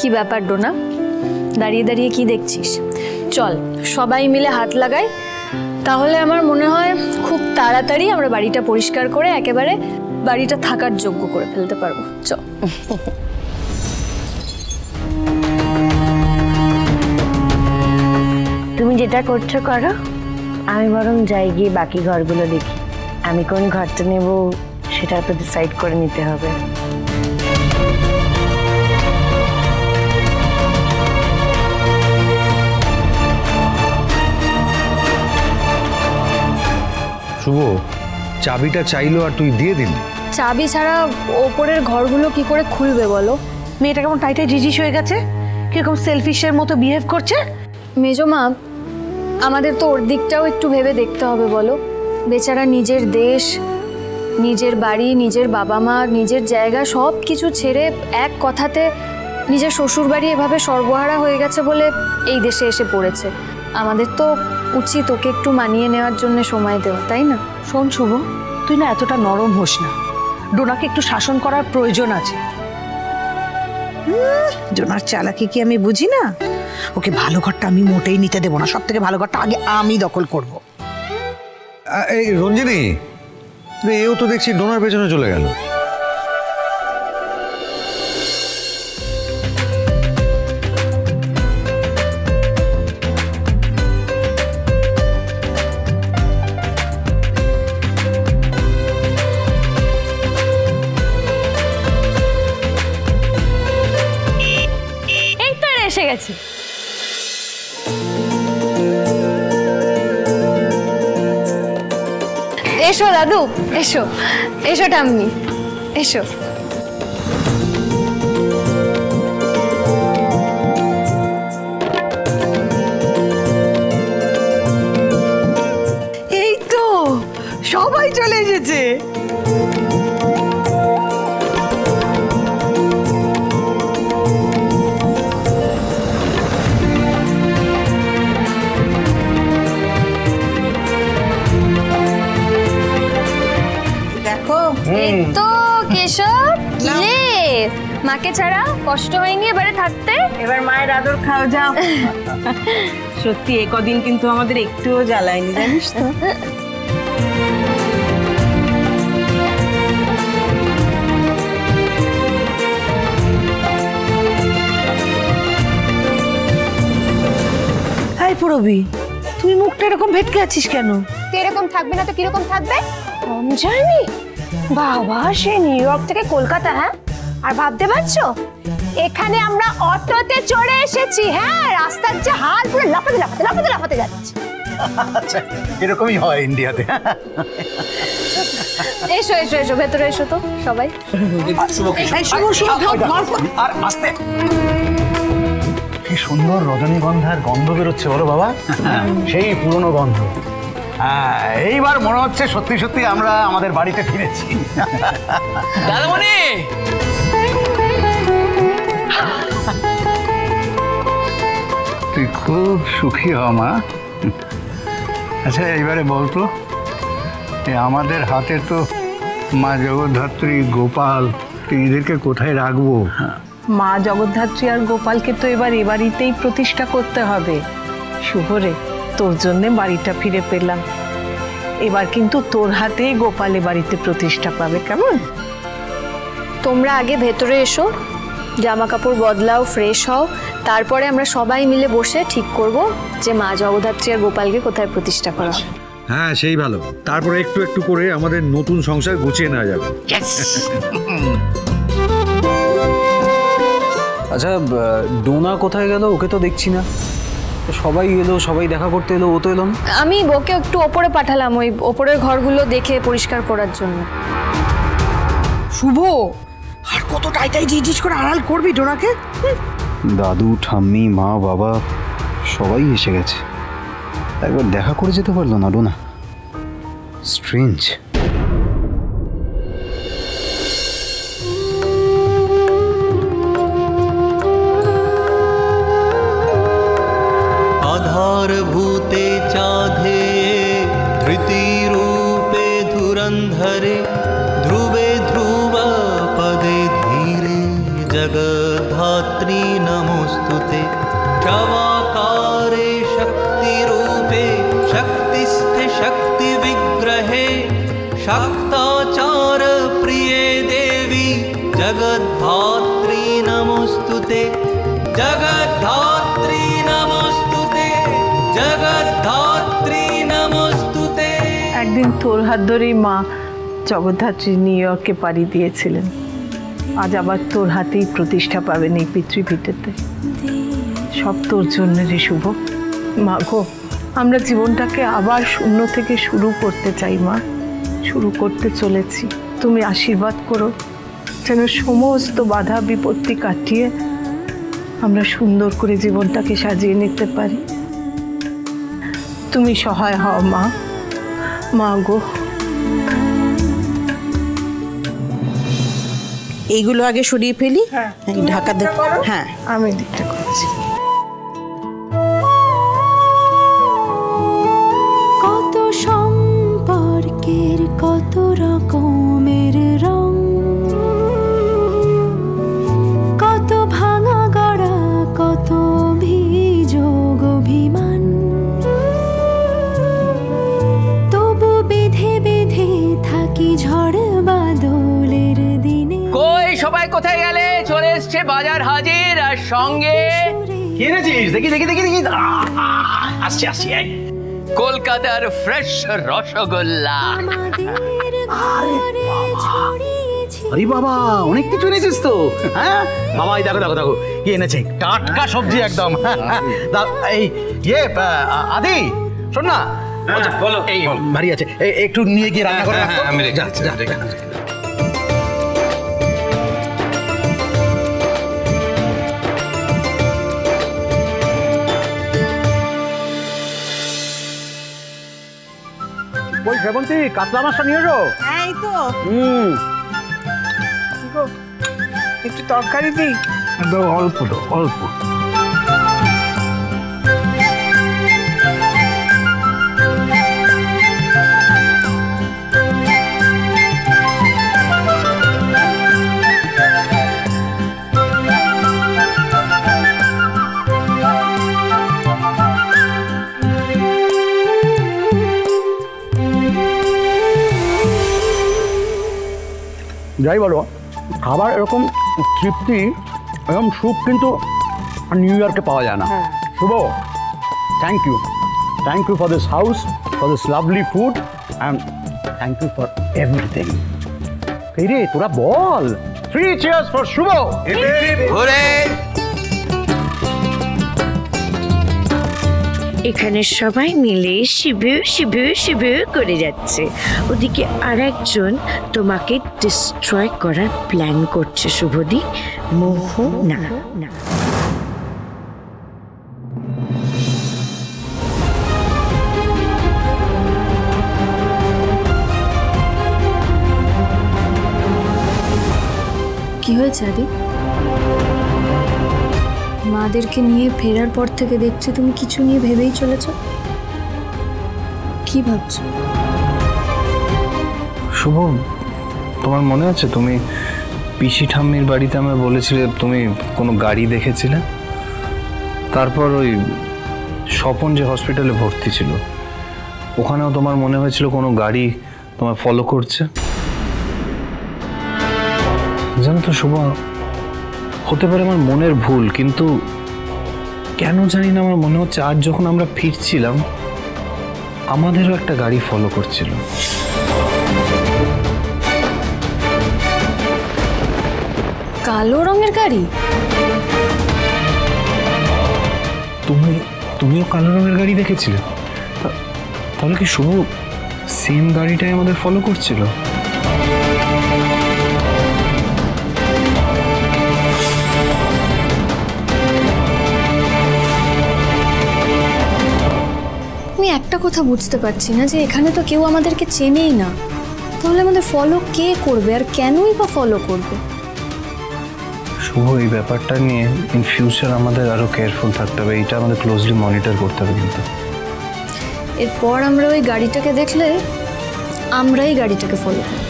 কি ব্যাপার ডোনা, দাঁড়িয়ে দাঁড়িয়ে কি দেখছিস? চল সবাই মিলে হাত লাগাই, তাহলে আমার মনে হয় খুব তাড়াতাড়ি আমরা বাড়িটা পরিষ্কার করে একেবারে বাড়িটা থাকার যোগ্য করে ফেলতে পারবো। চল। তুমি যেটা করছো করো, আমি বরং যাই গিয়ে বাকি ঘরগুলো দেখি। আমি কোন ঘরটা নেব সেটা তো ডিসাইড করে নিতে হবে। শুভ চাবিটা চাইলো আর তুই দিয়ে দিলি। চাবি ছাড়া ওপরের ঘরগুলো কি করে খুলবে বলো? মেয়েটা কেমন টাইটে জিজিস হয়ে গেছে, কিরকম সেলফিশের মতো বিহেভ করছে। মেজো মা, আমাদের তো ওর দিকটাও একটু ভেবে দেখতে হবে বলো। বেচারা নিজের দেশ, নিজের বাড়ি, নিজের বাবা মা, নিজের জায়গা সব কিছু ছেড়ে এক কথাতে নিজের শ্বশুর বাড়ি এভাবে সর্বহারা হয়ে গেছে বলে এই দেশে এসে পড়েছে। আমাদের তো উচিত ওকে একটু মানিয়ে নেওয়ার জন্য সময় দেওয়া, তাই না? শোন শুভ, তুই না এতটা নরম হোস না, ডোনাকে একটু শাসন করার প্রয়োজন আছে। ডোনার চালাকি কি আমি বুঝি না? ওকে ভালো ঘরটা আমি মোটেই নিতে দেবো না, সব থেকে ভালো ঘরটা আগে আমি দখল করব। এই রঞ্জিনী, এও তো দেখছি ডোনার পেছনে চলে গেল। এসে গেছে। এসো দাদু, এসো এসো টাম্মি, এসো। এই তো সবাই চলে এসেছে। এই তো কেশব, কিলে মাকে ছাড়া কষ্ট হয়নি এবারে থাকতে? এবার মায়ের আদর খাও, যাও। সত্যি এ কদিন কিন্তু আমাদের একটুও জ্বালায়নি, জানিস তো। হাই পুরবি, তুই মুখটা এরকম ভেটকে আছিস কেন? এরকম থাকবে না তো কিরকম থাকবে? কম জানি বাবা, সে নিউ ইয়র্ক থেকে কলকাতা। হ্যাঁ, আর ভাবতে পারছো এখানে আমরা অটোতে চড়ে এসেছি। হ্যাঁ, রাস্তার যে হাল পুরো লাফাতে লাফাতে লাফাতে লাফাতে যাচ্ছে। আচ্ছা, এরকমই হয় ইন্ডিয়াতে। এসো এসো এসো, ভেতরে এসো তো সবাই। আর আস্তে। কি সুন্দর রজনীগন্ধার গন্ধ বেরোচ্ছে বলো বাবা, সেই পুরনো গন্ধ। হ্যাঁ, এইবার মনে হচ্ছে সত্যি সত্যি আমরা আমাদের বাড়িতে ফিরেছি। দাদামণি, তুই খুব সুখী হ মা। আচ্ছা এইবারে বলতো, আমাদের হাতে তো মা জগদ্ধাত্রী, গোপাল, এদেরকে কোথায় রাখবো? মা জগদ্ধাত্রী আর গোপালকে তো এবার এ বাড়িতেই প্রতিষ্ঠা করতে হবে। শুভরে, তোর জন্য বাড়িটা ফিরে পেলাম। এবার কিন্তু তোর হাতেই গোপাল এ বাড়িতে প্রতিষ্ঠা পাবে, কেমন? তোমরা আগে ভেতরে এসো, জামা কাপড় বদলাও, ফ্রেশ হও, তারপরে আমরা সবাই মিলে বসে ঠিক করব যে মা জগদ্ধাত্রী আর গোপালকে কোথায় প্রতিষ্ঠা করা। হ্যাঁ, সেই ভালো। তারপরে একটু একটু করে আমাদের নতুন সংসার গুছিয়ে নেওয়া যাবে। আচ্ছা ডোনা কোথায় গেল? ওকে তো দেখছি না। সবাই এলো, সবাই দেখা করতে এলো, ও তো এলো না। আমি ওকে একটু ওপরে পাঠালাম, ওই ওপরের ঘরগুলো দেখে পরিষ্কার করার জন্য। শুভ, আর কত টাইটাই জিজিস করে আড়াল করবি ডোনাকে? দাদু, ঠাম্মি, মা, বাবা সবাই এসে গেছে, একবার দেখা করে যেতে পারলো না ডোনা। স্ট্রেঞ্জ। आधारभूते चाधे धृतिरूपे धुरन्धरे ध्रुवे ध्रुवपदे धीरे जगद्धात्री नमोऽस्तुते शवाकारे शक्तिरूपे शक्तिस्थे शक्तिविग्रहे शाक्ताचार प्रिये देवी जगद्धात्री नमोऽस्तुते जगद्धात्री नमोऽस्तुते जगद्धात्री नमोऽस्तुते। একদিন তোর হাত ধরেই মা জগদ্ধাত্রী নিউ ইয়র্কে পাড়ি দিয়েছিলেন। আজ আবার তোর হাতেই প্রতিষ্ঠা পাবেন এই পৃথিবীতে। সব তোর জন্য রে শুভ। মা গো, আমরা জীবনটাকে আবার শূন্য থেকে শুরু করতে চাই মা, শুরু করতে চলেছি। তুমি আশীর্বাদ করো যেন সমস্ত বাধা বিপত্তি কাটিয়ে আমরা সুন্দর করে জীবনটাকে সাজিয়ে নিতে পারি। তুমি সহায় হও মা, মা গো। এইগুলো আগে সরিয়ে ফেলি। এই ঢাকা দে। হ্যাঁ, আমি দিকটা করছি। কত সম্পর্কের কত রকমের রং, কত ভাঙা গড়া কত অভিযোগ অভিমান, তবু বেঁধে বেঁধে থাকি ঝড় বাদলের দিনে। কই সবাই কোথায় গেলে? চলে এসছে বাজার হাজির, আর সঙ্গে কি এনেছিস? দেখি দেখি দেখি দেখি। আসছি আসছি। কলকাতার ফ্রেশ রসগোল্লা। আরে বাবা, অনেক কিছু এনেছিস তো। হ্যাঁ মামা, এই দেখো দেখো দেখো কি এনেছে, টাটকা সবজি একদম। এই ইয়ে আদি, শোন না, বলো। এই ভারী আছে, একটু নিয়ে গিয়ে রান্না করে রাখো। আমি ওই শ্রাবন্তী, কাতলা মাছটা নিয়ে এসো। এই তো একটু তরকারি দিই। অল্প তো, অল্প। যাই বলো, খাবার এরকম তৃপ্তি, এরকম সুখ কিন্তু নিউ ইয়র্কে পাওয়া যায় না। Shubho, thank you for this house, for this lovely food, and thank you for everything. এই রে, তোরা বল, 3 cheers ফর শুভ। এখানে সবাই মিলে শিবু শিবু শিবু করে যাচ্ছে, ওদিকে আরেকজন তোমাকে ডিস্ট্রয় করার প্ল্যান করছে। শুভদি, মোহ না। কি হয়েছে আদি? মাদেরকে নিয়ে ফেরার পর থেকে দেখছি তুমি কিছু নিয়ে ভেবেই চলেছ। কি ভাবছো? শুভ, তোমার মনে আছে তুমি পিসি ঠাম্মির বাড়িতে আমায় বলেছিলে তুমি কোনো গাড়ি দেখেছিলে? তারপর ওই স্বপন যে হসপিটালে ভর্তি ছিল, ওখানেও তোমার মনে হয়েছিল কোনো গাড়ি তোমার ফলো করছে। জানো তো শুভ, হতে পারে আমার মনের ভুল, কিন্তু কেন জানি না আমার মনে হচ্ছে আজ যখন আমরা ফিরছিলাম আমাদেরও একটা গাড়ি ফলো করছিল। কালো রঙের গাড়ি? তুমিও কালো রঙের গাড়ি দেখেছিলে? তাহলে কি শুভ সেম গাড়িটাই আমাদের ফলো করছিল? আমি একটা কথা বুঝতে পারছি না যে এখানে তো কেউ আমাদেরকে চেনেই না, তাহলে আমাদের ফলো কে করবে আর কেনই বা ফলো করবে? শুভ, এই ব্যাপারটা নিয়ে ইন ফিউচার আমাদের আরো কেয়ারফুল থাকতে হবে, এটা আমাদের ক্লোজলি মনিটর করতে হবে। কিন্তু এরপর আমরা ওই গাড়িটাকে দেখলে আমরাই গাড়িটাকে ফলো করব।